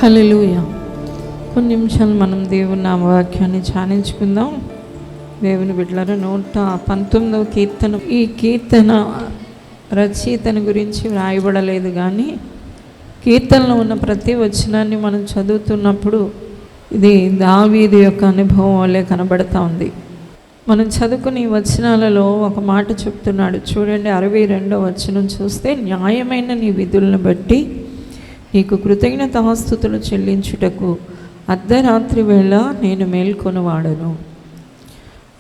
హల్లెలూయా. కొన్ని నిమిషాలు మనం దేవుని నామవాక్యాన్ని ధ్యానించుకుందాం. దేవుని బిడ్డలారా, 119వ కీర్తన. ఈ కీర్తన రచయితని గురించి వ్రాయబడలేదు, కానీ కీర్తనలో ఉన్న ప్రతి వచనాన్ని మనం చదువుతున్నప్పుడు ఇది దావీదు యొక్క అనుభవం వల్లే కనబడతా ఉంది. మనం చదువుకునే వచనాలలో ఒక మాట చెప్తున్నాడు చూడండి. 62వ వచనం చూస్తే, న్యాయమైన నీ విధులను బట్టి నీకు కృతజ్ఞతాస్తుతులు చెల్లించుటకు అర్ధరాత్రి వేళ నేను మేల్కొనవాడను.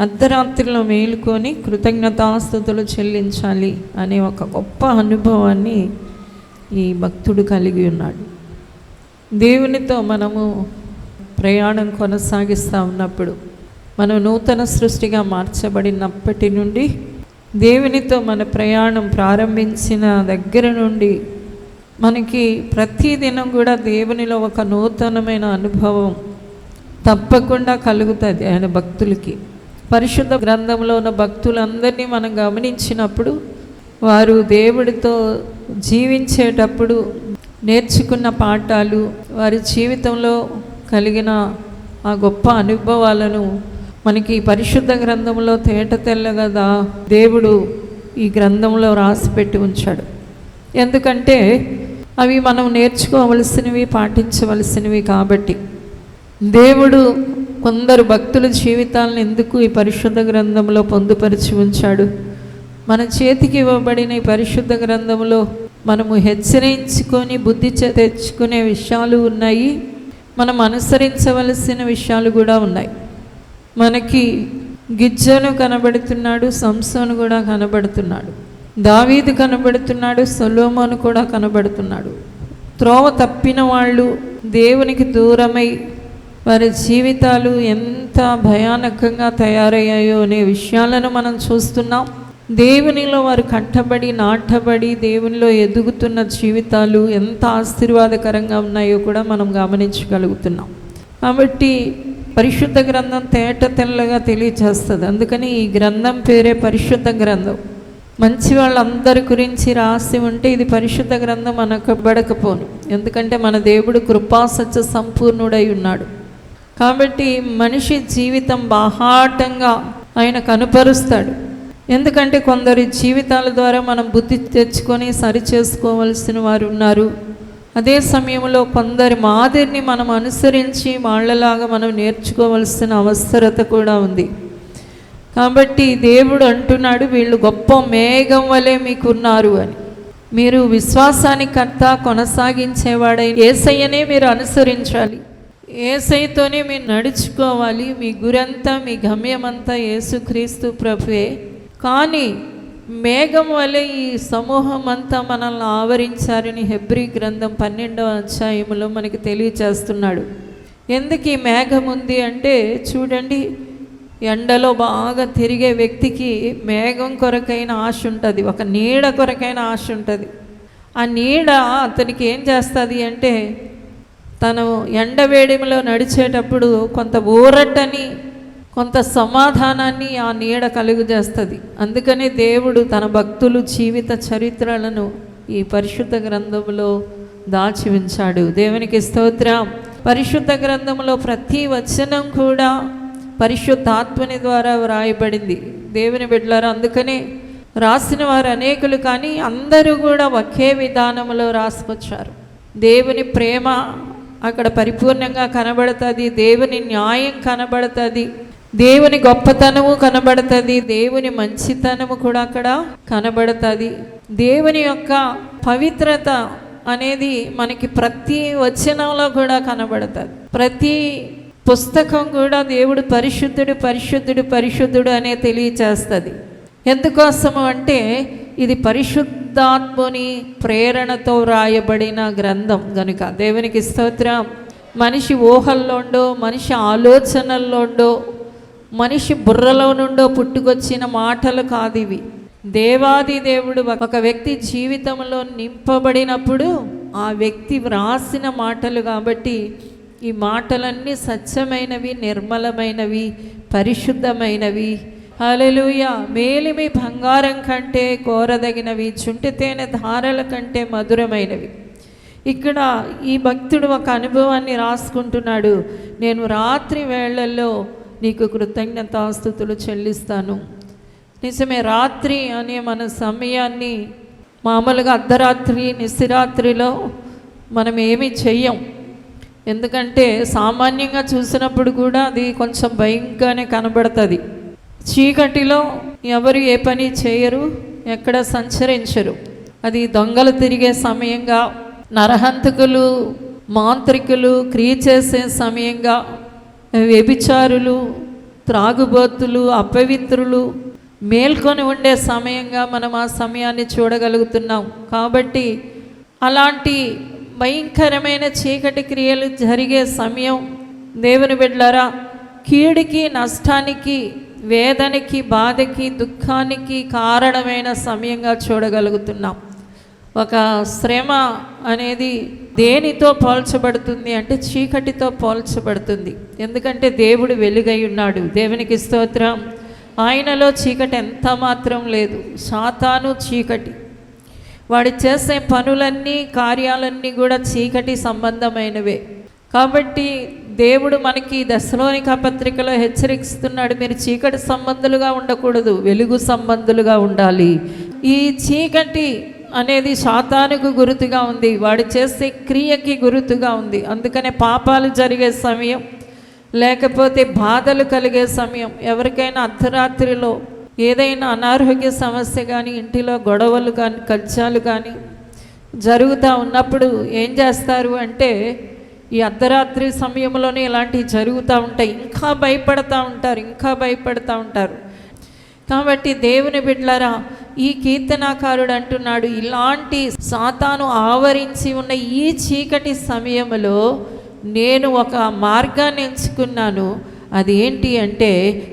అర్ధరాత్రిలో మేలుకొని కృతజ్ఞతాస్తుతులు చెల్లించాలి అనే ఒక గొప్ప అనుభవాన్ని ఈ భక్తుడు కలిగి ఉన్నాడు. దేవునితో మనము ప్రయాణం కొనసాగిస్తూ ఉన్నప్పుడు, మనం నూతన సృష్టిగా మార్చబడినప్పటి నుండి దేవునితో మన ప్రయాణం ప్రారంభించిన దగ్గర నుండి మనకి ప్రతిదినం కూడా దేవునిలో ఒక నూతనమైన అనుభవం తప్పకుండా కలుగుతుంది. ఆయన భక్తులకి, పరిశుద్ధ గ్రంథంలో ఉన్న భక్తులందరినీ మనం గమనించినప్పుడు, వారు దేవుడితో జీవించేటప్పుడు నేర్చుకున్న పాఠాలు, వారి జీవితంలో కలిగిన ఆ గొప్ప అనుభవాలను మనకి పరిశుద్ధ గ్రంథంలో తేట తెల్లగా దేవుడు ఈ గ్రంథంలో రాసిపెట్టి ఉంచాడు. ఎందుకంటే అవి మనం నేర్చుకోవలసినవి, పాటించవలసినవి. కాబట్టి దేవుడు కొందరు భక్తుల జీవితాలను ఎందుకు ఈ పరిశుద్ధ గ్రంథంలో పొందుపరిచి ఉంచాడు? మన చేతికి ఇవ్వబడిన ఈ పరిశుద్ధ గ్రంథంలో మనము హెచ్చరించుకొని బుద్ధి తెచ్చుకునే విషయాలు ఉన్నాయి, మనం అనుసరించవలసిన విషయాలు కూడా ఉన్నాయి. మనకి గిజ్జను కనబడుతున్నాడు, సంసోను కూడా కనబడుతున్నాడు, దావీదు కనబడుతున్నాడు, సొలొమోను కూడా కనబడుతున్నాడు. త్రోవ తప్పిన వాళ్ళు, దేవునికి దూరమై వారి జీవితాలు ఎంత భయానకంగా తయారయ్యాయో అనే విషయాలను మనం చూస్తున్నాం. దేవునిలో వారు కట్టబడి నాటబడి దేవునిలో ఎదుగుతున్న జీవితాలు ఎంత ఆశీర్వాదకరంగా ఉన్నాయో కూడా మనం గమనించగలుగుతున్నాం. కాబట్టి పరిశుద్ధ గ్రంథం తేట తెల్లగా తెలియచేస్తుంది. అందుకని ఈ గ్రంథం పేరే పరిశుద్ధ గ్రంథం. మంచి వాళ్ళందరి గురించి రాసి ఉంటే ఇది పరిశుద్ధ గ్రంథం అనకబడకపోను. ఎందుకంటే మన దేవుడు కృపాసత్య సంపూర్ణుడై ఉన్నాడు. కాబట్టి మనిషి జీవితం బాహాటంగా ఆయన కనుపరుస్తాడు. ఎందుకంటే కొందరి జీవితాల ద్వారా మనం బుద్ధి తెచ్చుకొని సరి చేసుకోవలసిన వారు ఉన్నారు. అదే సమయంలో కొందరి మాదిరిని మనం అనుసరించి వాళ్ళలాగా మనం నేర్చుకోవలసిన అవసరత కూడా ఉంది. కాబట్టి దేవుడు అంటున్నాడు, వీళ్ళు గొప్ప మేఘం వలె మీకున్నారు అని. మీరు విశ్వాసానికి కర్త కొనసాగించేవాడై యేసయ్యనే మీరు అనుసరించాలి, యేసయ్యతోనే మీరు నడుచుకోవాలి. మీ గురంతా, మీ గమ్యమంతా యేసుక్రీస్తు ప్రభువే. కానీ మేఘం వలె ఈ సమూహం అంతా మనల్ని ఆవరించారని హెబ్రీ గ్రంథం 12వ అధ్యాయంలో మనకి తెలియచేస్తున్నాడు. ఎందుకు ఈ మేఘం ఉంది అంటే, చూడండి, ఎండలో బాగా తిరిగే వ్యక్తికి మేఘం కొరకైన ఆశ ఉంటుంది, ఒక నీడ కొరకైన ఆశ ఉంటుంది. ఆ నీడ అతనికి ఏం చేస్తుంది అంటే, తను ఎండవేడిలో నడిచేటప్పుడు కొంత ఊరటని, కొంత సమాధానాన్ని ఆ నీడ కలుగు చేస్తుంది. అందుకని దేవుడు తన భక్తులు జీవిత చరిత్రలను ఈ పరిశుద్ధ గ్రంథంలో దాచి ఉంచాడు. దేవునికి స్తోత్రం. పరిశుద్ధ గ్రంథంలో ప్రతి వచనం కూడా పరిశుద్ధాత్మని ద్వారా వ్రాయబడింది. దేవుని బిడ్డలారా, అందుకనే రాసిన వారు అనేకులు, కానీ అందరూ కూడా ఒకే విధానంలో రాసుకొచ్చారు. దేవుని ప్రేమ అక్కడ పరిపూర్ణంగా కనబడుతుంది, దేవుని న్యాయం కనబడుతుంది, దేవుని గొప్పతనము కనబడుతుంది, దేవుని మంచితనము కూడా అక్కడ కనబడుతుంది. దేవుని యొక్క పవిత్రత అనేది మనకి ప్రతి వచనంలో కూడా కనబడుతుంది. ప్రతి పుస్తకం కూడా దేవుడు పరిశుద్ధుడు పరిశుద్ధుడు పరిశుద్ధుడు అనే తెలియచేస్తుంది. ఎందుకోసము అంటే ఇది పరిశుద్ధాత్మని ప్రేరణతో వ్రాయబడిన గ్రంథం గనుక. దేవునికి స్తోత్రం. మనిషి ఊహల్లోండో, మనిషి ఆలోచనల్లోండో, మనిషి బుర్రలో నుండో పుట్టుకొచ్చిన మాటలు కాదు ఇవి. దేవాది దేవుడు ఒక వ్యక్తి జీవితంలో నింపబడినప్పుడు ఆ వ్యక్తి వ్రాసిన మాటలు. కాబట్టి ఈ మాటలన్నీ సత్యమైనవి, నిర్మలమైనవి, పరిశుద్ధమైనవి. హల్లెలూయా. మేలిమి బంగారం కంటే కోరదగినవి, చుంటి తేనె ధారల కంటే మధురమైనవి. ఇక్కడ ఈ భక్తుడు ఒక అనుభవాన్ని రాసుకుంటున్నాడు. నేను రాత్రి వేళల్లో నీకు కృతజ్ఞతాస్తుతులు చెల్లిస్తాను. నిజమే, రాత్రి అనే మన సమయాన్ని మామూలుగా అర్ధరాత్రి నిశిరాత్రిలో మనం ఏమీ చెయ్యం. ఎందుకంటే సామాన్యంగా చూసినప్పుడు కూడా అది కొంచెం భయంగానే కనబడుతుంది. చీకటిలో ఎవరు ఏ పని చేయరు, ఎక్కడ సంచరించరు. అది దొంగలు తిరిగే సమయంగా, నరహంతకులు మాంత్రికులు క్రియ చేసే సమయంగా, వ్యభిచారులు త్రాగుబోతులు అపవిత్రులు మేల్కొని ఉండే సమయంగా మనం ఆ సమయాన్ని చూడగలుగుతున్నాం. కాబట్టి అలాంటి భయంకరమైన చీకటి క్రియలు జరిగే సమయం దేవుని బిడ్డలారా, కీడుకి నష్టానికి వేదనకి బాధకి దుఃఖానికి కారణమైన సమయంగా చూడగలుగుతున్నాం. ఒక శ్రమ అనేది దేనితో పోల్చబడుతుంది అంటే చీకటితో పోల్చబడుతుంది. ఎందుకంటే దేవుడు వెలుగై ఉన్నాడు. దేవునికి స్తోత్రం. ఆయనలో చీకటి ఎంత మాత్రం లేదు. సాతాను చీకటి, వాడు చేసే పనులన్నీ కార్యాలన్నీ కూడా చీకటి సంబంధమైనవే. కాబట్టి దేవుడు మనకి దశలోనిక పత్రికలో హెచ్చరిస్తున్నాడు, మీరు చీకటి సంబంధులుగా ఉండకూడదు, వెలుగు సంబంధులుగా ఉండాలి. ఈ చీకటి అనేది సాతానుకు గుర్తుగా ఉంది, వాడు చేసే క్రియకి గుర్తుగా ఉంది. అందుకనే పాపాలు జరిగే సమయం, లేకపోతే బాధలు కలిగే సమయం, ఎవరికైనా అర్ధరాత్రిలో ఏదైనా అనారోగ్య సమస్య కానీ, ఇంటిలో గొడవలు కానీ, కజ్జాలు కానీ జరుగుతూ ఉన్నప్పుడు ఏం చేస్తారు అంటే, ఈ అర్ధరాత్రి సమయంలోనే ఇలాంటివి జరుగుతూ ఉంటాయి. ఇంకా భయపడుతూ ఉంటారు. కాబట్టి దేవుని బిడ్డలారా, ఈ కీర్తనాకారుడు అంటున్నాడు, ఇలాంటి సాతాను ఆవరించి ఉన్న ఈ చీకటి సమయంలో నేను ఒక మార్గాన్ని ఎంచుకున్నాను. అది ఏంటి అంటే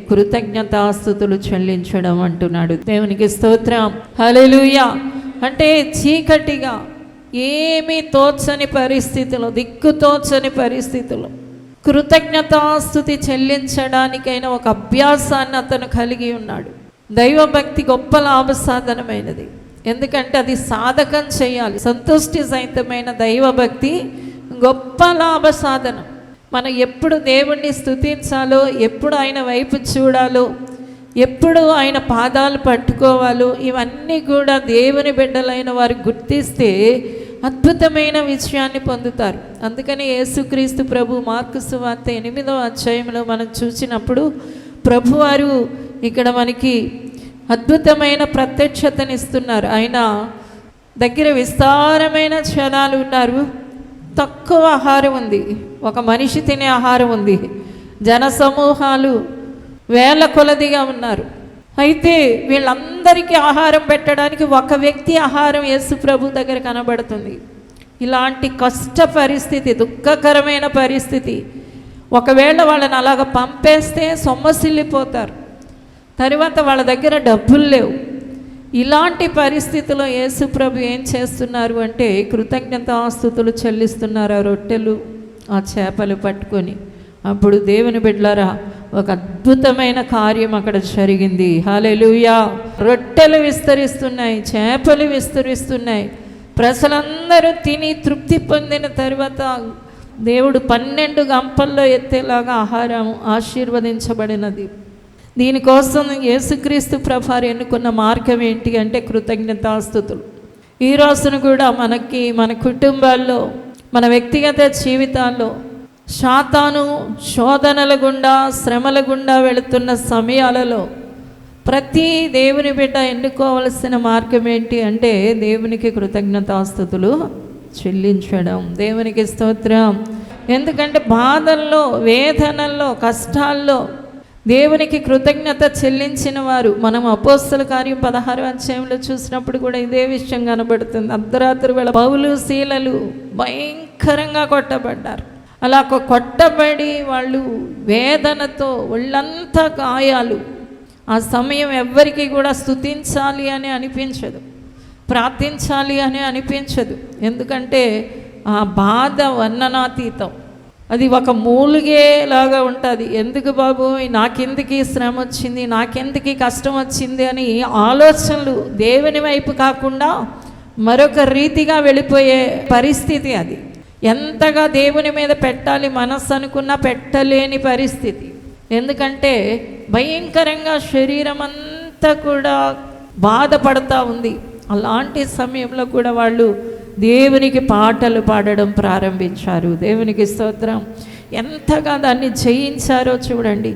కృతజ్ఞతాస్తుతులు చెల్లించడం అంటున్నాడు. దేవునికి స్తోత్రం, హల్లెలూయా. అంటే చీకటిగా ఏమీ తోచని పరిస్థితులు, దిక్కుతోచని పరిస్థితులు కృతజ్ఞతాస్తుతి చెల్లించడానికైనా ఒక అభ్యాసాన్ని అతను కలిగి ఉన్నాడు. దైవభక్తి గొప్ప లాభసాధనమైనది. ఎందుకంటే అది సాధకం చేయాలి. సంతుష్టి సహితమైన దైవభక్తి గొప్ప లాభ సాధనం. మనం ఎప్పుడు దేవుణ్ణి స్తుతించాలో, ఎప్పుడు ఆయన వైపు చూడాలో, ఎప్పుడు ఆయన పాదాలు పట్టుకోవాలో, ఇవన్నీ కూడా దేవుని బిడ్డలైన వారు గుర్తిస్తే అద్భుతమైన విషయాన్ని పొందుతారు. అందుకని యేసుక్రీస్తు ప్రభు మార్కు సువార్త 8వ అధ్యాయంలో మనం చూసినప్పుడు ప్రభువారు ఇక్కడ మనకి అద్భుతమైన ప్రత్యక్షతనిస్తున్నారు. ఆయన దగ్గర విస్తారమైన క్షణాలు ఉన్నారు, తక్కువ ఆహారం ఉంది, ఒక మనిషి తినే ఆహారం ఉంది, జనసమూహాలు వేల కొలదిగా ఉన్నారు. అయితే వీళ్ళందరికీ ఆహారం పెట్టడానికి ఒక వ్యక్తి ఆహారం యేసు ప్రభు దగ్గర కనబడుతుంది. ఇలాంటి కష్ట పరిస్థితి, దుఃఖకరమైన పరిస్థితి, ఒకవేళ వాళ్ళని అలాగ పంపేస్తే సొమ్మసిల్లిపోతారు, తర్వాత వాళ్ళ దగ్గర డబ్బులు లేవు. ఇలాంటి పరిస్థితిలో యేసు ప్రభు ఏం చేస్తున్నారు అంటే కృతజ్ఞతాస్తుతులు చెల్లిస్తున్నారు. ఆ రొట్టెలు ఆ చేపలు పట్టుకొని. అప్పుడు దేవుని బిడ్డలారా, ఒక అద్భుతమైన కార్యం అక్కడ జరిగింది. హల్లెలూయా. రొట్టెలు విస్తరిస్తున్నాయి, చేపలు విస్తరిస్తున్నాయి. ప్రజలందరూ తిని తృప్తి పొందిన తర్వాత దేవుడు 12 గంపల్లో ఎత్తేలాగా ఆహారం ఆశీర్వదించబడినది. దీనికోసం యేసుక్రీస్తు ప్రభువారు ఎన్నుకున్న మార్గం ఏంటి అంటే కృతజ్ఞతాస్తుతులు. ఈ రోజున కూడా మన కుటుంబాల్లో, మన వ్యక్తిగత జీవితాల్లో సాతాను శోధనల గుండా, శ్రమల గుండా వెళుతున్న సమయాలలో ప్రతి దేవుని బిడ్డ ఎన్నుకోవలసిన మార్గం ఏంటి అంటే దేవునికి కృతజ్ఞతాస్తుతులు చెల్లించడం. దేవునికి స్తోత్రం. ఎందుకంటే బాధల్లో, వేదనల్లో, కష్టాల్లో దేవునికి కృతజ్ఞత చెల్లించిన వారు, మనం అపోస్తల కార్యం 16వ అధ్యాయంలో చూసినప్పుడు కూడా ఇదే విషయం కనబడుతుంది. అర్ధరాత్రి వేళ పౌలు శీలలు భయంకరంగా కొట్టబడ్డారు. అలా కొట్టబడి వాళ్ళు వేదనతో ఒళ్ళంతా గాయాలు. ఆ సమయం ఎవ్వరికి కూడా స్తుతించాలి అని అనిపించదు, ప్రార్థించాలి అని అనిపించదు. ఎందుకంటే ఆ బాధ వర్ణనాతీతం. అది ఒక మూలిగేలాగా ఉంటుంది. ఎందుకు బాబు నాకెందుకు శ్రమ వచ్చింది, నాకెందుకు కష్టం వచ్చింది అని ఆలోచనలు దేవుని వైపు కాకుండా మరొక రీతిగా వెళ్ళిపోయే పరిస్థితి అది. ఎంతగా దేవుని మీద పెట్టాలి మనస్సు అనుకున్నా పెట్టలేని పరిస్థితి. ఎందుకంటే భయంకరంగా శరీరం అంతా కూడా బాధపడతా ఉంది. అలాంటి సమయంలో కూడా వాళ్ళు దేవునికి పాటలు పాడడం ప్రారంభించారు. దేవునికి స్తోత్రం. ఎంతగా దాన్ని జయించారో చూడండి,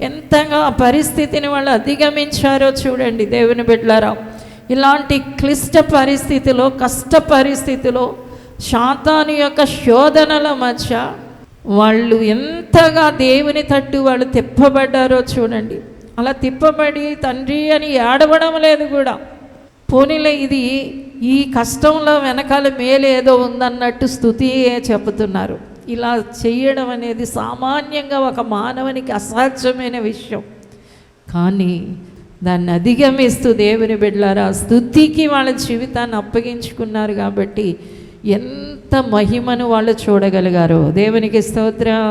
ఎంతగా ఆ పరిస్థితిని వాళ్ళు అధిగమించారో చూడండి. దేవుని బిడ్డలారా, ఇలాంటి క్లిష్ట పరిస్థితిలో, కష్ట పరిస్థితిలో, సాతాను యొక్క శోధనల మధ్య వాళ్ళు ఎంతగా దేవుని తట్టు వాళ్ళు తిప్పబడ్డారో చూడండి. అలా తిప్పబడి తండ్రి అని ఏడవడం లేదు కూడా. పోనీలే, ఇది ఈ కష్టంలో వెనకాల మేలు ఏదో ఉందన్నట్టు స్తుతియే చెబుతున్నారు. ఇలా చేయడం అనేది సామాన్యంగా ఒక మానవునికి అసాధ్యమైన విషయం. కానీ దాన్ని అధిగమిస్తూ దేవుని బిడ్డలారా స్తుతికి వాళ్ళ జీవితాన్ని అప్పగించుకున్నారు కాబట్టి ఎంత మహిమను వాళ్ళు చూడగలిగారు. దేవునికి స్తోత్రం.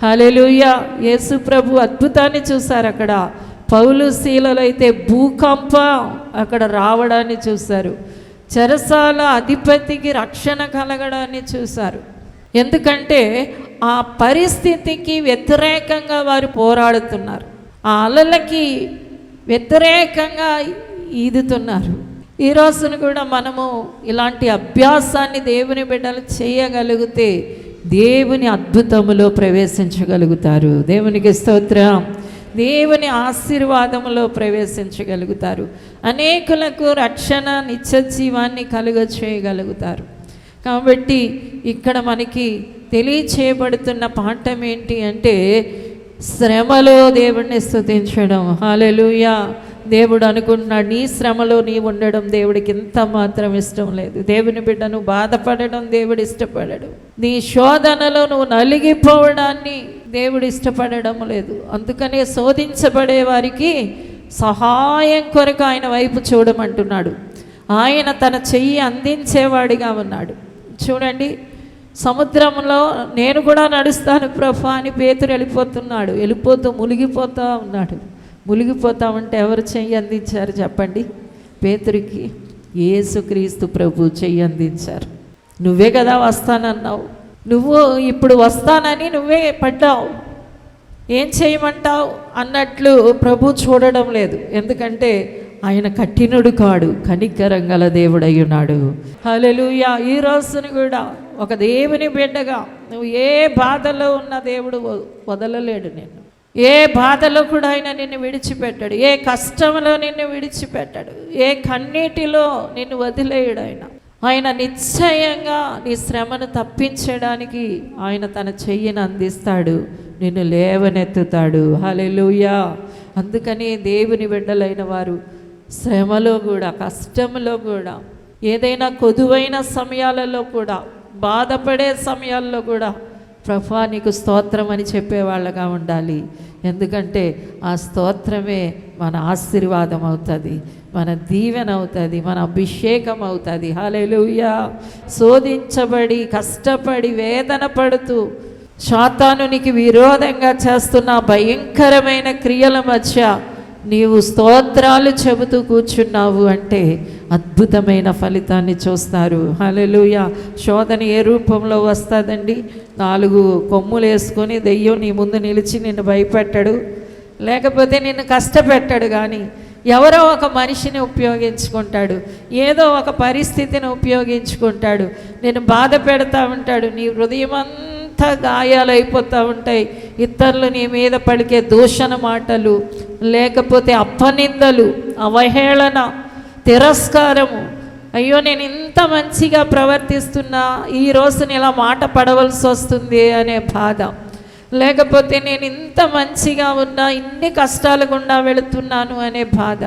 హల్లెలూయా. యేసు ప్రభు అద్భుతాన్ని చూశారు. అక్కడ పౌలు శీలలు అయితే భూకంపం అక్కడ రావడాన్ని చూశారు. చెరసాల అధిపతికి రక్షణ కలగడాన్ని చూశారు. ఎందుకంటే ఆ పరిస్థితికి వ్యతిరేకంగా వారు పోరాడుతున్నారు. ఆ అలలకి వ్యతిరేకంగా ఈదుతున్నారు. ఈ రోజున కూడా మనము ఇలాంటి అభ్యాసాన్ని దేవుని బిడ్డలు చేయగలిగితే దేవుని అద్భుతములో ప్రవేశించగలుగుతారు. దేవునికి స్తోత్రం. దేవుని ఆశీర్వాదములో ప్రవేశించగలుగుతారు. అనేకులకు రక్షణ, నిత్య జీవాన్ని కలుగచేయగలుగుతారు. కాబట్టి ఇక్కడ మనకి తెలియచేయబడుతున్న పాఠం ఏంటి అంటే శ్రమలో దేవుడిని స్తుతించడం. హల్లెలూయా. దేవుడు అనుకుంటున్నాడు, నీ శ్రమలో నీ ఉండడం దేవుడికి ఎంత మాత్రం ఇష్టం లేదు. దేవుని బిడ్డను బాధపడడం దేవుడు ఇష్టపడడు. నీ శోధనలో నువ్వు నలిగిపోవడాన్ని దేవుడు ఇష్టపడడం లేదు. అందుకనే శోధించబడే వారికి సహాయం కొరకు ఆయన వైపు చూడమంటున్నాడు. ఆయన తన చెయ్యి అందించేవాడిగా ఉన్నాడు. చూడండి, సముద్రంలో నేను కూడా నడుస్తాను ప్రభా అని పేతురు వెళ్ళిపోతూ మునిగిపోతూ ఉన్నాడు. మునిగిపోతా ఉంటే ఎవరు చెయ్యి అందించారు చెప్పండి? పేతురికి యేసుక్రీస్తు ప్రభు చెయ్యి అందించారు. నువ్వే కదా వస్తానన్నావు, నువ్వు ఇప్పుడు వస్తానని నువ్వే పడ్డావు, ఏం చేయమంటావు అన్నట్లు ప్రభు చూడడం లేదు. ఎందుకంటే ఆయన కఠినుడు కాడు, కనికరం గల దేవుడై ఉన్నాడు. హల్లెలూయా. ఈ రోజున కూడా ఒక దేవుని బిడ్డగా నువ్వు ఏ బాధలో ఉన్న దేవుడు వదలలేడు నిన్ను. ఏ బాధలో కూడా ఆయన నిన్ను విడిచిపెట్టాడు. ఏ కష్టంలో నిన్ను విడిచిపెట్టాడు. ఏ కన్నీటిలో నిన్ను వదిలేయడు. ఆయన నిశ్చయంగా నీ శ్రమను తప్పించడానికి ఆయన తన చెయ్యిని అందిస్తాడు, నిన్ను లేవనెత్తుతాడు. హల్లెలూయా. అందుకని దేవుని బిడ్డలైన వారు శ్రమలో కూడా, కష్టంలో కూడా, ఏదైనా కొదువైన సమయాలలో కూడా, బాధపడే సమయాల్లో కూడా ప్రభువా నీకు స్తోత్రం అని చెప్పేవాళ్ళగా ఉండాలి. ఎందుకంటే ఆ స్తోత్రమే మన ఆశీర్వాదం అవుతుంది, మన దీవెన అవుతుంది, మన అభిషేకం అవుతుంది. హల్లెలూయా. శోధించబడి, కష్టపడి, వేదన పడుతూ సాతానునికి విరోధంగా చేస్తున్న భయంకరమైన క్రియల మధ్య నీవు స్తోత్రాలు చెబుతూ కూర్చున్నావు అంటే అద్భుతమైన ఫలితాన్ని చూస్తారు. హల్లెలూయా. శోధన ఏ రూపంలో వస్తుందండి? 4 కొమ్ములు వేసుకొని దెయ్యం నీ ముందు నిలిచి నిన్ను భయపెట్టాడు, లేకపోతే నిన్ను కష్టపెట్టాడు. కానీ ఎవరో ఒక మనిషిని ఉపయోగించుకుంటాడు, ఏదో ఒక పరిస్థితిని ఉపయోగించుకుంటాడు, నిన్ను బాధ పెడతా ఉంటాడు. నీ హృదయం అంతా గాయాలు అయిపోతూ ఉంటాయి. ఇతరులు నీ మీద పలికే దూషణ మాటలు, లేకపోతే అపనిందలు, అవహేళన, తిరస్కారము. అయ్యో నేను ఇంత మంచిగా ప్రవర్తిస్తున్నా ఈ రోజున ఇలా మాట పడవలసి వస్తుంది అనే బాధ, లేకపోతే నేను ఇంత మంచిగా ఉన్నా ఇన్ని కష్టాలు గుండా వెళుతున్నాను అనే బాధ,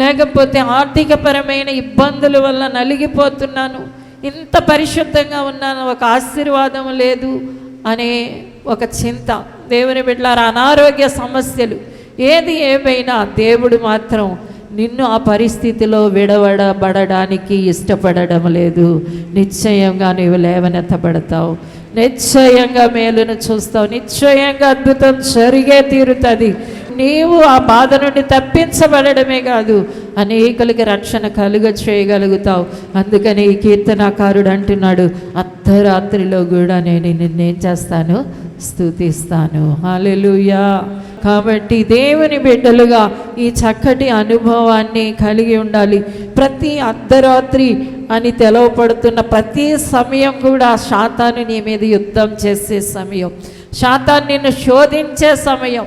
లేకపోతే ఆర్థికపరమైన ఇబ్బందుల వల్ల నలిగిపోతున్నాను, ఇంత పరిశుద్ధంగా ఉన్నాను, ఒక ఆశీర్వాదం లేదు అనే ఒక చింత. దేవుని బిడ్డలారా, అనారోగ్య సమస్యలు, ఏది ఏమైనా దేవుడు మాత్రం నిన్ను ఆ పరిస్థితిలో విడవడబడడానికి ఇష్టపడడం లేదు. నిశ్చయంగా నీవు లేవనెత్తబడతావు, నిశ్చయంగా మేలును చూస్తావు, నిశ్చయంగా అద్భుతం జరిగే తీరుతుంది. నీవు ఆ బాధ నుండి తప్పించబడమే కాదు, అనేకులకి రక్షణ కలుగ చేయగలుగుతావు. అందుకని ఈ కీర్తనాకారుడు అంటున్నాడు, అర్ధరాత్రిలో కూడా నేను నిన్నేం చేస్తాను, స్తుతిస్తాను. హల్లెలూయా. కాబట్టి దేవుని బిడ్డలుగా ఈ చక్కటి అనుభవాన్ని కలిగి ఉండాలి. ప్రతి అర్ధరాత్రి అని తెలవపడుతున్న ప్రతి సమయం కూడా సాతాను నీ మీద యుద్ధం చేసే సమయం, సాతాను నిన్ను శోధించే సమయం,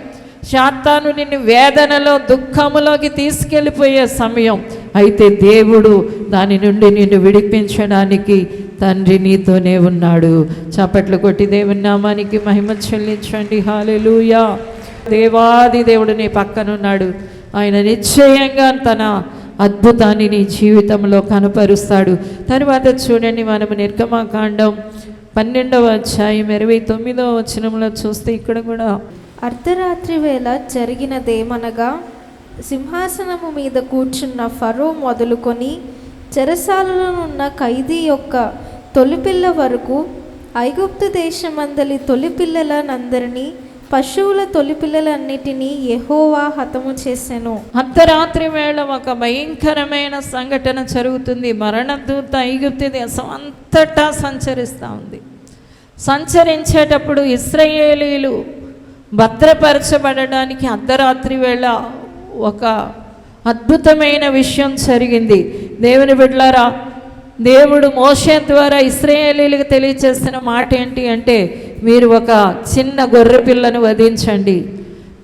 సాతాను నిన్ను వేదనలో దుఃఖములోకి తీసుకెళ్ళిపోయే సమయం. అయితే దేవుడు దాని నుండి నిన్ను విడిపించడానికి తండ్రి నీతోనే ఉన్నాడు. చప్పట్లు కొట్టి దేవుని నామానికి మహిమ చెల్లించండి. హల్లెలూయా. దేవాది దేవుడు నీ పక్కనున్నాడు. ఆయన నిశ్చయంగా తన అద్భుతాన్ని నీ జీవితంలో కనపరుస్తాడు. తర్వాత చూడండి, మనము నిర్గమకాండం 12వ అధ్యాయం 29వ వచనంలో చూస్తే ఇక్కడ కూడా అర్ధరాత్రి వేళ జరిగినదేమనగా, సింహాసనము మీద కూర్చున్న ఫరో మొదలుకొని చెరసాలలో ఉన్న ఖైదీ యొక్క తొలిపిల్ల వరకు ఐగుప్తు దేశమందలి తొలిపిల్లలనందరినీ పశువుల తొలిపిల్లలన్నిటినీ యెహోవా హతము చేసెను. అర్ధరాత్రి వేళ ఒక భయంకరమైన సంఘటన జరుగుతుంది. మరణదూత ఐగుప్తు దేశం అంతటా సంచరిస్తూ ఉంది. సంచరించేటప్పుడు ఇశ్రాయేలీయులు భద్రపరచబడడానికి అర్ధరాత్రి వేళ ఒక అద్భుతమైన విషయం జరిగింది. దేవుని బిడ్డలారా, దేవుడు మోషే ద్వారా ఇశ్రాయేలీయులకు తెలియచేసిన మాట ఏంటి అంటే, మీరు ఒక చిన్న గొర్రె పిల్లను వధించండి,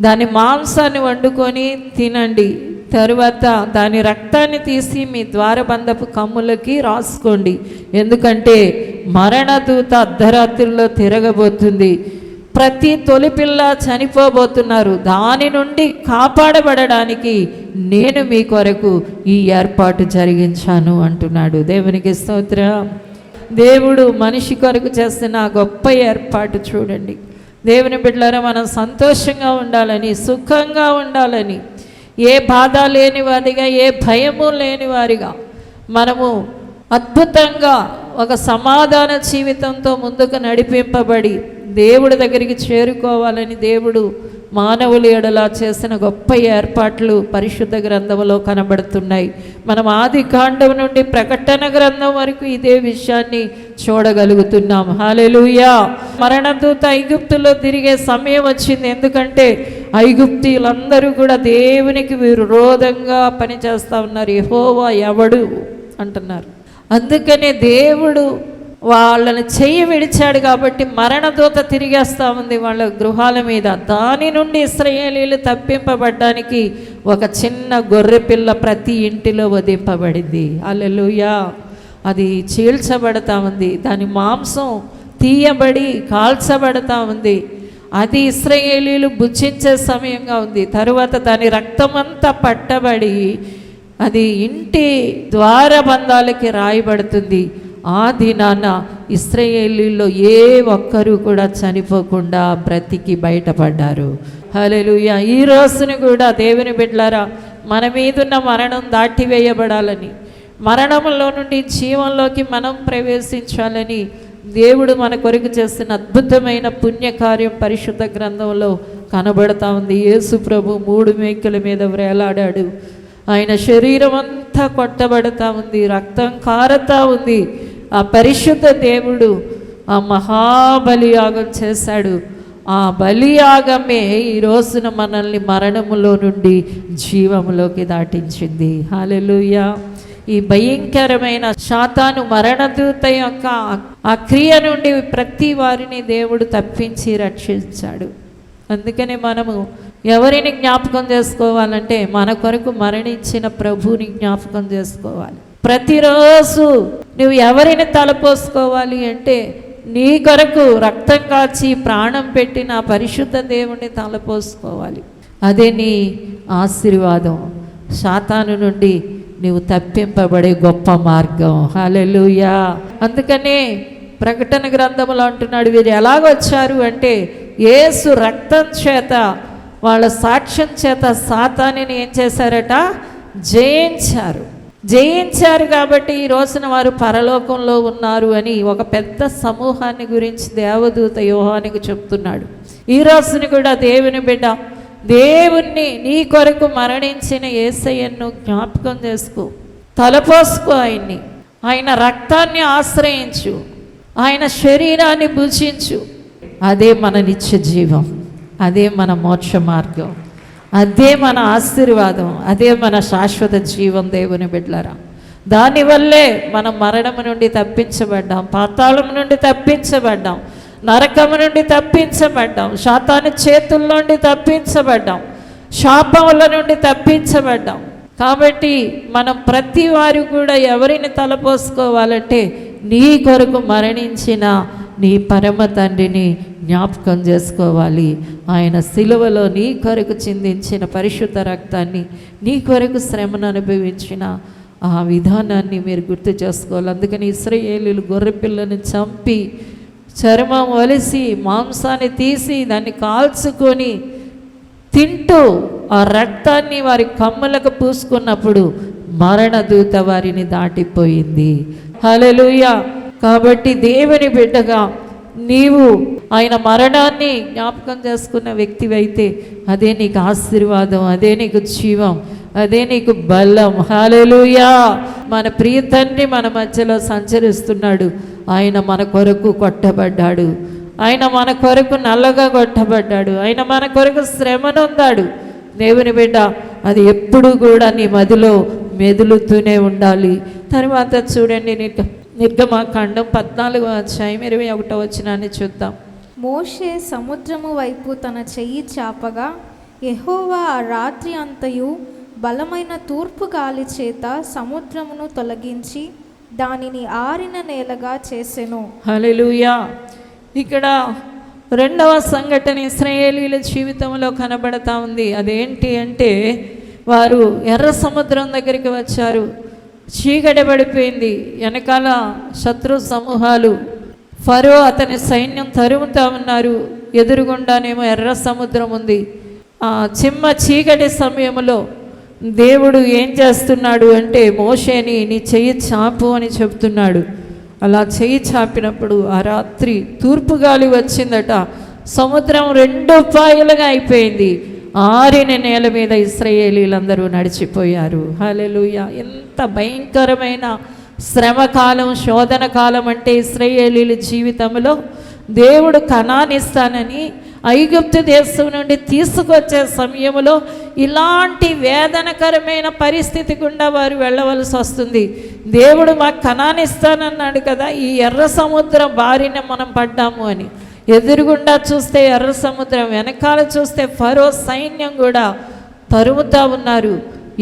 దాని మాంసాన్ని వండుకొని తినండి, తరువాత దాని రక్తాన్ని తీసి మీ ద్వారబంధపు కమ్ములకి రాసుకోండి, ఎందుకంటే మరణదూత అర్ధరాత్రిలో తిరగబోతుంది. ప్రతి తొలిపిల్ల చనిపోబోతున్నారు. దాని నుండి కాపాడబడడానికి నేను మీ కొరకు ఈ ఏర్పాటు జరిగించాను అంటున్నాడు. దేవునికి స్తోత్రం. దేవుడు మనిషి కొరకు చేస్తున్న గొప్ప ఏర్పాటు చూడండి. దేవుని బిడ్డలారా, మనం సంతోషంగా ఉండాలని, సుఖంగా ఉండాలని, ఏ బాధ లేని వారిగా, ఏ భయము లేని వారిగా మనము అద్భుతంగా ఒక సమాధాన జీవితంతో ముందుకు నడిపింపబడి దేవుడి దగ్గరికి చేరుకోవాలని దేవుడు మానవుల ఎడల చేసిన గొప్ప ఏర్పాట్లు పరిశుద్ధ గ్రంథంలో కనబడుతున్నాయి. మనం ఆది కాండం నుండి ప్రకటన గ్రంథం వరకు ఇదే విషయాన్ని చూడగలుగుతున్నాం. హల్లెలూయా. మరణదూత ఐగుప్తులో తిరిగే సమయం వచ్చింది. ఎందుకంటే ఐగుప్తీయులందరూ కూడా దేవునికి విరోధంగా పనిచేస్తూ ఉన్నారు. యెహోవా ఎవడు అంటున్నారు. అందుకనే దేవుడు వాళ్ళని చెయ్యి విడిచాడు కాబట్టి మరణదూత తిరిగేస్తూ ఉంది వాళ్ళ గృహాల మీద. దాని నుండి ఇశ్రాయేలీయులు తప్పింపబడ్డానికి ఒక చిన్న గొర్రె పిల్ల ప్రతి ఇంటిలో వధింపబడింది. హల్లెలూయా. అది చీల్చబడతా ఉంది, దాని మాంసం తీయబడి కాల్చబడతా ఉంది. అది ఇశ్రాయేలీయులు భుజించే సమయంగా ఉంది. తరువాత దాని రక్తమంతా పట్టబడి అది ఇంటి ద్వారబంధాలకి రాయబడుతుంది. ఆ దినాన ఇశ్రాయేలీయుల్లో ఏ ఒక్కరూ కూడా చనిపోకుండా బ్రతికి బయటపడ్డారు. హల్లెలూయా. ఈ రోజున కూడా దేవుని బిడ్డలారా, మన మీదున్న మరణం దాటివేయబడాలని, మరణంలో నుండి జీవంలోకి మనం ప్రవేశించాలని దేవుడు మన కొరకు చేస్తున్న అద్భుతమైన పుణ్యకార్యం పరిశుద్ధ గ్రంథంలో కనబడతా ఉంది. యేసు ప్రభు 3 మేకల మీద వేలాడాడు. ఆయన శరీరం అంతా కొట్టబడతా ఉంది, రక్తం కారుతా ఉంది. ఆ పరిశుద్ధ దేవుడు ఆ మహాబలియాగం చేశాడు. ఆ బలియాగమే ఈ రోజున మనల్ని మరణములో నుండి జీవములోకి దాటించింది. హల్లెలూయా. ఈ భయంకరమైన సాతాను మరణదూత యొక్క ఆ క్రియ నుండి ప్రతి వారిని దేవుడు తప్పించి రక్షించాడు. అందుకని మనము ఎవరిని జ్ఞాపకం చేసుకోవాలంటే మన కొరకు మరణించిన ప్రభువుని జ్ఞాపకం చేసుకోవాలి. ప్రతిరోజు నువ్వు ఎవరిని తలపోసుకోవాలి అంటే నీ కొరకు రక్తం కాచి ప్రాణం పెట్టి నా పరిశుద్ధ దేవుణ్ణి తలపోసుకోవాలి. అదే నీ ఆశీర్వాదం. సాతాను నుండి నీవు తప్పింపబడే గొప్ప మార్గం. హల్లెలూయా. అందుకనే ప్రకటన గ్రంథంలో అంటున్నాడు, వీరు ఎలాగొచ్చారు అంటే యేసు రక్తం చేత, వాళ్ళ సాక్ష్యం చేత సాతానుని ఏం చేశారట? జయించారు కాబట్టి ఈ రోజున వారు పరలోకంలో ఉన్నారు అని ఒక పెద్ద సమూహాన్ని గురించి దేవదూత యోహానికి చెప్తున్నాడు. ఈ రోజున కూడా దేవుని బిడ్డ దేవుణ్ణి నీ కొరకు మరణించిన యేసయ్యను జ్ఞాపకం చేసుకో, తలపోసుకో ఆయన్ని, ఆయన రక్తాన్ని ఆశ్రయించు, ఆయన శరీరాన్ని భుజించు. అదే మన నిత్య జీవం, అదే మన మోక్ష మార్గం, అదే మన ఆశీర్వాదం, అదే మన శాశ్వత జీవం. దేవుని బిడ్డలారా, దానివల్లే మనం మరణము నుండి తప్పించబడ్డాం, పాతాళం నుండి తప్పించబడ్డాం, నరకము నుండి తప్పించబడ్డాం, సాతాను చేతుల నుండి తప్పించబడ్డాం, శాపముల నుండి తప్పించబడ్డాం. కాబట్టి మనం ప్రతి వారు కూడా ఎవరిని తలపోసుకోవాలంటే నీ కొరకు మరణించిన నీ పరమ తండ్రిని జ్ఞాపకం చేసుకోవాలి. ఆయన సిలువలో నీ కొరకు చిందించిన పరిశుద్ధ రక్తాన్ని, నీ కొరకు శ్రమను అనుభవించిన ఆ విధానాన్ని మీరు గుర్తు చేసుకోవాలి. అందుకని ఇశ్రాయేలీయులు గొర్రెపిల్లను చంపి చర్మం వలిసి మాంసాన్ని తీసి దాన్ని కాల్చుకొని తింటూ ఆ రక్తాన్ని వారి కమ్ములకు పూసుకున్నప్పుడు మరణదూత వారిని దాటిపోయింది. హల్లెలూయా. కాబట్టి దేవుని బిడ్డగా నీవు ఆయన మరణాన్ని జ్ఞాపకం చేసుకున్న వ్యక్తివైతే అదే నీకు ఆశీర్వాదం, అదే నీకు జీవం, అదే నీకు బలం. హల్లెలూయా. మన ప్రియ తండ్రి మన మధ్యలో సంచరిస్తున్నాడు. ఆయన మన కొరకు కొట్టబడ్డాడు, ఆయన మన కొరకు నల్లగా కొట్టబడ్డాడు, ఆయన మన కొరకు శ్రమనొందాడు. దేవుని బిడ్డ, అది ఎప్పుడు కూడా నీ మదిలో మెదులుతూనే ఉండాలి. తర్వాత చూడండి, నిర్గమకాండం 14:21 చూద్దాం. మోషే సముద్రము వైపు తన చెయ్యి చాపగా యెహోవా ఆ రాత్రి అంతయు బలమైన తూర్పు గాలి చేత సముద్రమును తొలగించి దానిని ఆరిన నేలగా చేసెను. హల్లెలూయా. ఇక్కడ రెండవ సంఘటన ఇశ్రాయేలీయుల జీవితంలో కనబడతా ఉంది. అదేంటి అంటే, వారు ఎర్ర సముద్రం దగ్గరికి వచ్చారు. చీకటి పడిపోయింది, వెనకాల శత్రు సమూహాలు, ఫరో అతని సైన్యం తరుముతా ఉన్నారు. ఎదురుగుండానేమో ఎర్ర సముద్రం ఉంది. ఆ చిమ్మ చీకటి సమయంలో దేవుడు ఏం చేస్తున్నాడు అంటే, మోషేని నీ చెయ్యి చాపు అని చెప్తున్నాడు. అలా చెయ్యి చాపినప్పుడు ఆ రాత్రి తూర్పు గాలి వచ్చిందట. సముద్రం 2 పాయలుగా అయిపోయింది. ఆరిన నేల మీద ఇశ్రాయేలీలందరూ నడిచిపోయారు. హల్లెలూయా. ఎంత భయంకరమైన శ్రమకాలం, శోధన కాలం అంటే ఇశ్రాయేలీల జీవితంలో దేవుడు కనానిస్తానని ఐగుప్తు దేశం నుండి తీసుకొచ్చే సమయంలో ఇలాంటి వేదనకరమైన పరిస్థితి గుండా వారు వెళ్ళవలసి వస్తుంది. దేవుడు మాకు కనానిస్తానన్నాడు కదా, ఈ ఎర్ర సముద్రం బారిన మనం పడ్డాము అని. ఎదురుగుండా చూస్తే ఎర్ర సముద్రం, వెనకాల చూస్తే ఫరో సైన్యం కూడా తరుముతా ఉన్నారు.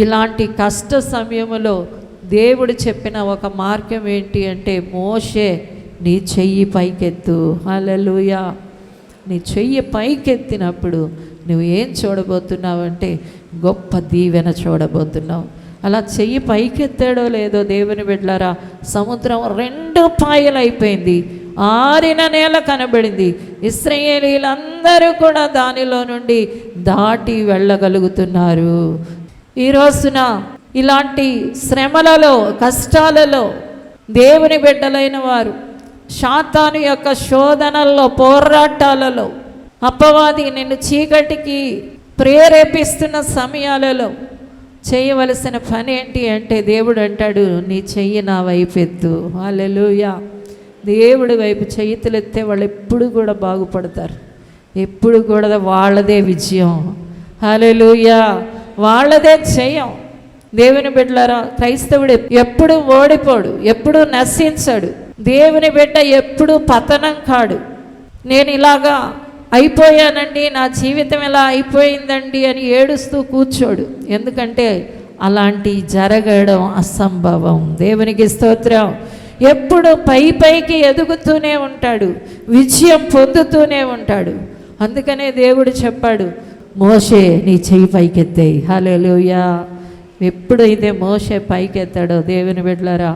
ఇలాంటి కష్ట సమయంలో దేవుడు చెప్పిన ఒక మార్గం ఏంటి అంటే, మోషే నీ చెయ్యి పైకెత్తు. హల్లెలూయా. నీ చెయ్యి పైకెత్తినప్పుడు నువ్వు ఏం చూడబోతున్నావు అంటే, గొప్ప దీవెన చూడబోతున్నావు. అలా చెయ్యి పైకెత్తాడో లేదో దేవుని బిడ్డలారా, సముద్రం 2 పాయలు అయిపోయింది, ఆరిన నేల కనబడింది. ఇశ్రాయేలీలందరూ కూడా దానిలో నుండి దాటి వెళ్ళగలుగుతున్నారు. ఈ రోజున ఇలాంటి శ్రమలలో, కష్టాలలో దేవుని బిడ్డలైన వారు సాతాను యొక్క శోధనల్లో, పోరాటాలలో, అపవాది నిన్ను చీకటికి ప్రేరేపిస్తున్న సమయాలలో చేయవలసిన పని ఏంటి అంటే, దేవుడు అంటాడు నీ చెయ్యి నా వైపు ఎత్తు. హల్లెలూయా. దేవుడి వైపు చేతులెత్తే వాళ్ళు ఎప్పుడు కూడా బాగుపడతారు, ఎప్పుడు కూడా వాళ్ళదే విజయం. హల్లెలూయా. వాళ్ళదే జయం. దేవుని బిడ్డలారా, క్రైస్తవుడు ఎప్పుడు ఓడిపోడు, ఎప్పుడు నశించడు. దేవుని బిడ్డ ఎప్పుడు పతనం కాడు. నేను ఇలాగా అయిపోయానండి, నా జీవితం ఎలా అయిపోయిందండి అని ఏడుస్తూ కూర్చోడు. ఎందుకంటే అలాంటి జరగడం అసంభవం. దేవునికి స్తోత్రం. ఎప్పుడు పైకి ఎదుగుతూనే ఉంటాడు, విజయం పొందుతూనే ఉంటాడు. అందుకనే దేవుడు చెప్పాడు, మోషే నీ చెయ్యి పైకెత్తాయి. హల్లెలూయా. ఎప్పుడైతే మోషే పైకెత్తాడో దేవుని బిడ్డలారా,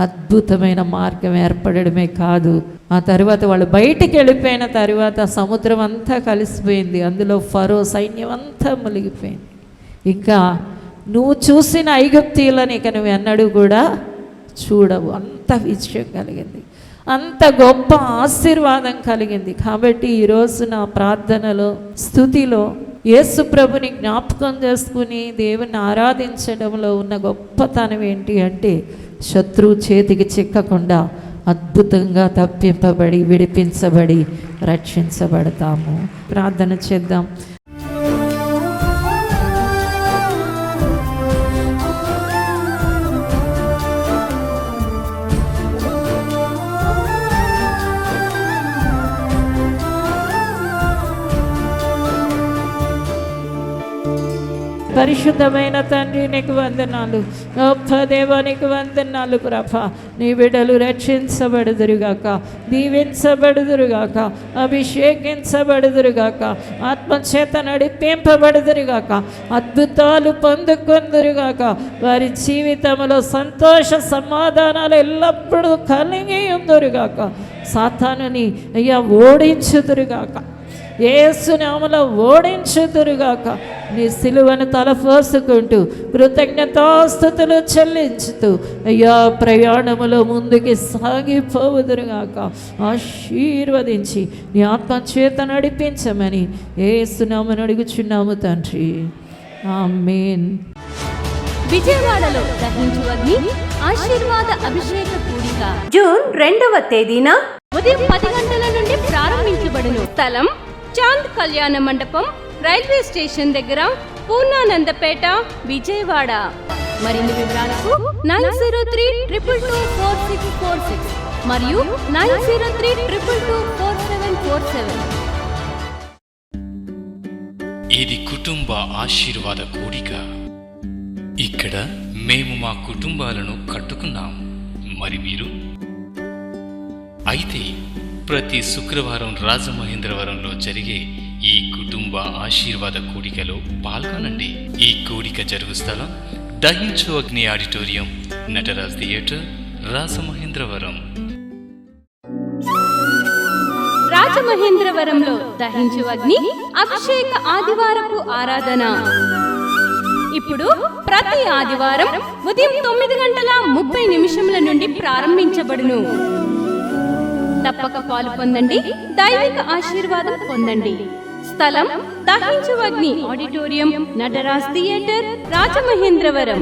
అద్భుతమైన మార్గం ఏర్పడమే కాదు, ఆ తర్వాత వాళ్ళు బయటికి వెళ్ళిపోయిన తర్వాత సముద్రం అంతా కలిసిపోయింది. అందులో ఫరో సైన్యం అంతా మునిగిపోయింది. ఇంకా నువ్వు చూసిన ఐగుప్తీయులని ఇక నువ్వు ఎన్నడూ కూడా చూడవు. అంత విజయం కలిగింది, అంత గొప్ప ఆశీర్వాదం కలిగింది. కాబట్టి ఈరోజు నా ప్రార్థనలో, స్తుతిలో యేసు ప్రభుని జ్ఞాపకం చేసుకుని దేవుని ఆరాధించడంలో ఉన్న గొప్పతనం ఏంటి అంటే శత్రువు చేతికి చిక్కకుండా అద్భుతంగా తప్పింపబడి విడిపించబడి రక్షించబడతాము. ప్రార్థన చేద్దాం. పరిశుద్ధమైన తండ్రి నీకు వందనాలు, గొప్ప దేవా నీకు వందనాలు ప్రభా. నీ బిడ్డలు రక్షించబడుదురుగాక, దీవించబడుదురుగాక, అభిషేకించబడుదురుగాక, ఆత్మచేత నడిపింపబడుదురుగాక, అద్భుతాలు పొందుకొందురుగాక. వారి జీవితంలో సంతోష సమాధానాలు ఎల్లప్పుడూ కలిగి ఉందురుగాక. సాతానుని అయ్యా ఓడించుదురుగాక, యేసు నామములో ఓడించుదురుగాక. నీ సిలువను తలపోసుకుంటూ కృతజ్ఞతాస్తుతులు చెల్లించుతూ అయ్యా ప్రయాణములో ముందుకి సాగిపోవుదురుగాక. ఆశీర్వదించి నీ ఆత్మచేత నడిపించమని యేసు నామమున అడుగుచున్నాము తండ్రి, ఆమేన్. విజయవాడలో దహించు అగ్ని ఆశీర్వాద అభిషేక కూడిక జూన్ 2వ తేదీన ఉదయం 10 గంటల నుండి ప్రారంభించబడును. స్థలం చాంద్ కళ్యాణ మండపం, రైల్వే స్టేషన్ దగ్గర, పూర్ణానందపేట, విజయవాడ. మరిన్ని వివరాలకు 9032224646 మరియు 9032224747. ఇది కుటుంబ ఆశీర్వాద కూడిక. ఇక్కడ మేము మా కుటుంబాలను కట్టుకున్నాం. మరి మీరు? అయితే ప్రతి శుక్రవారం రాజమహేంద్రవరంలో జరిగే ఈ కుటుంబ ఆశీర్వాద కూడికలో పాల్గొనండి. ఈ కూడిక జరుగు స్థలం దహించు అగ్ని ఆడిటోరియం, నటరాజ్ థియేటర్, రాజమహేంద్రవరం. రాజమహేంద్రవరంలో దహించు అగ్ని అభిషేక ఆదివారపు ఆరాధన ఇప్పుడు ప్రతి ఆదివారం ఉదయం 9:30 నుండి ప్రారంభించబడును. తప్పక పాలు పొందండి, దైవిక ఆశీర్వాదం పొందండి. స్థలం దహించు అగ్ని ఆడిటోరియం, నటరాజ్ థియేటర్, రాజమహేంద్రవరం.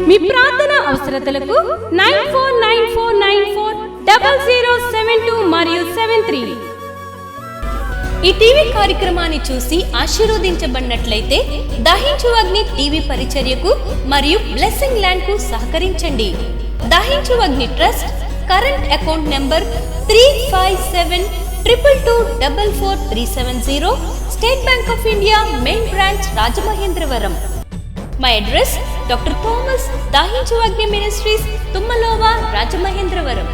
మీ ప్రార్థన అవసరతలకు 9494940072 మరియు 73. ఈ టీవీ కార్యక్రమాన్ని చూసి ఆశీర్వదించబడినట్లయితే దహించు అగ్ని టీవీ పరిచర్యకు మరియు బ్లెస్సింగ్ ల్యాండ్ కు సహకరించండి. Dahinchu Agni trust current account number 357222444370, State Bank of India main branch, Rajamahendravaram. My address doctor Thomas Dahinchu Agni ministries, తుమ్మలోవా, Rajamahendravaram.